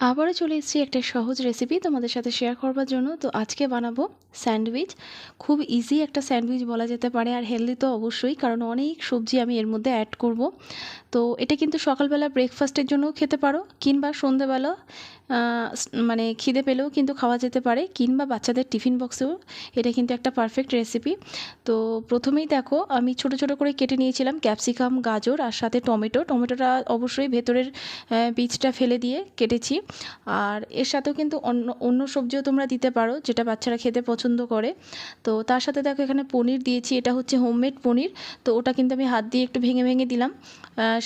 আবারও চলে এসেছি একটা সহজ রেসিপি তোমাদের সাথে শেয়ার করবার জন্য। তো আজকে বানাবো স্যান্ডউইচ। খুব ইজি একটা স্যান্ডউইচ বলা যেতে পারে, আর হেলদি তো অবশ্যই, কারণ অনেক সবজি আমি এর মধ্যে অ্যাড করব। তো এটা কিন্তু সকালবেলা ব্রেকফাস্টের জন্যও খেতে পারো, কিংবা সন্ধেবেলা মানে খিদে পেলেও কিন্তু খাওয়া যেতে পারে, কিংবা বাচ্চাদের টিফিন বক্সেও এটা কিন্তু একটা পারফেক্ট রেসিপি। তো প্রথমেই দেখো, আমি ছোট ছোট করে কেটে নিয়েছিলাম ক্যাপসিকাম, গাজর আর সাথে টমেটোটা অবশ্যই ভেতরের বীজটা ফেলে দিয়ে কেটেছি। আর এর সাথেও কিন্তু অন্য অন্য সবজিও তোমরা দিতে পারো, যেটা বাচ্চারা খেতে পছন্দ করে। তো তার সাথে দেখো এখানে পনির দিয়েছি, এটা হচ্ছে হোমমেড পনির। তো ওটা কিন্তু আমি হাত দিয়ে একটু ভেঙে ভেঙে দিলাম।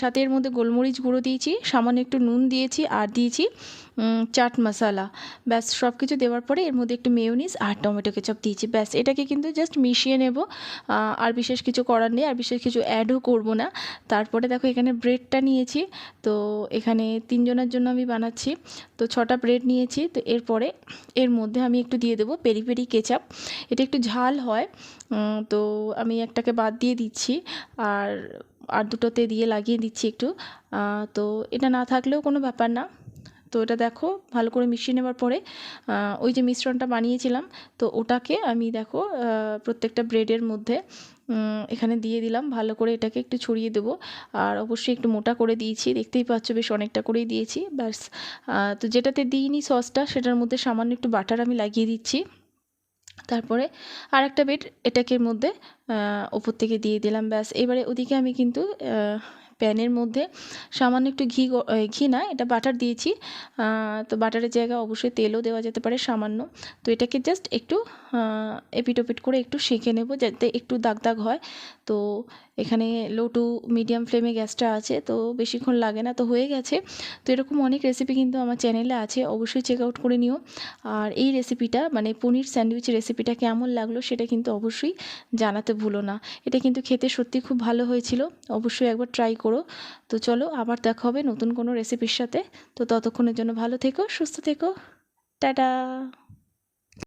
সাথে এর মধ্যে গোলমরিচ গুঁড়ো দিয়েছি, সামান্য একটু নুন দিয়েছি, আর দিয়েছি চাট মশলা। ব্যাস সব কিছু দেওয়ার পরে এর মধ্যে একটু মেয়োনিজ আর টমেটো কেচাপ দিয়েছি। ব্যাস এটাকে কিন্তু জাস্ট মিশিয়ে নেব। আর বিশেষ কিছু করার নেই, আর বিশেষ কিছু অ্যাডও করব না। তারপরে দেখো এখানে ব্রেডটা নিয়েছি। তো এখানে 3 জনের জন্য আমি বানাচ্ছি। তো 6টা ব্রেড নিয়েছি। তো এরপরে এর মধ্যে আমি একটু দিয়ে দেবো পেরি পেরি কেচাপ। এটা একটু ঝাল হয়, তো আমি একটাকে বাদ দিয়ে দিচ্ছি। আর আর দুটোতে দিয়ে লাগিয়ে দিচ্ছি একটু। তো এটা না থাকলেও কোনো ব্যাপার না। তো এটা দেখো ভালো করে মিশিয়ে নেওয়ার পরে ওই যে মিশ্রণটা বানিয়েছিলাম, তো ওটাকে আমি দেখো প্রত্যেকটা ব্রেডের মধ্যে এখানে দিয়ে দিলাম। ভালো করে এটাকে একটু ছড়িয়ে দেবো। আর অবশ্যই একটু মোটা করে দিয়েছি, দেখতেই পাচ্ছ বেশ অনেকটা করেই দিয়েছি। ব্যাস তো যেটাতে দিইনি সসটা, সেটার মধ্যে সামান্য একটু বাটার আমি লাগিয়ে দিচ্ছি। তারপরে আরেকটা ব্রেড এটাকে এর মধ্যে ওপর থেকে দিয়ে দিলাম। ব্যাস এবারে ওদিকে আমি কিন্তু প্যানের মধ্যে সামান্য একটু ঘি না, এটা বাটার দিয়েছি। তো বাটারের জায়গায় অবশ্যই তেলও দেওয়া যেতে পারে সামান্য। তো এটাকে জাস্ট একটু এপিট ওপিট করে একটু সেঁকে নেব, যাতে একটু দাগ দাগ হয়। তো এখানে লো টু মিডিয়াম ফ্লেমে গ্যাসটা আছে, তো বেশিক্ষণ লাগে না। তো হয়ে গেছে। তো এরকম অনেক রেসিপি কিন্তু আমার চ্যানেলে আছে, অবশ্যই চেক আউট করে নিও। আর এই রেসিপিটা মানে পনির স্যান্ডউইচ রেসিপিটা কেমন লাগলো সেটা কিন্তু অবশ্যই জানাতে ভুলো না। এটা কিন্তু খেতে সত্যি খুব ভালো হয়েছিল, অবশ্যই একবার ট্রাই করো। তো চলো আবার দেখা হবে নতুন কোনো রেসিপির সাথে। তো ততক্ষণের জন্য ভালো থেকো, সুস্থ থেকো, টাটা।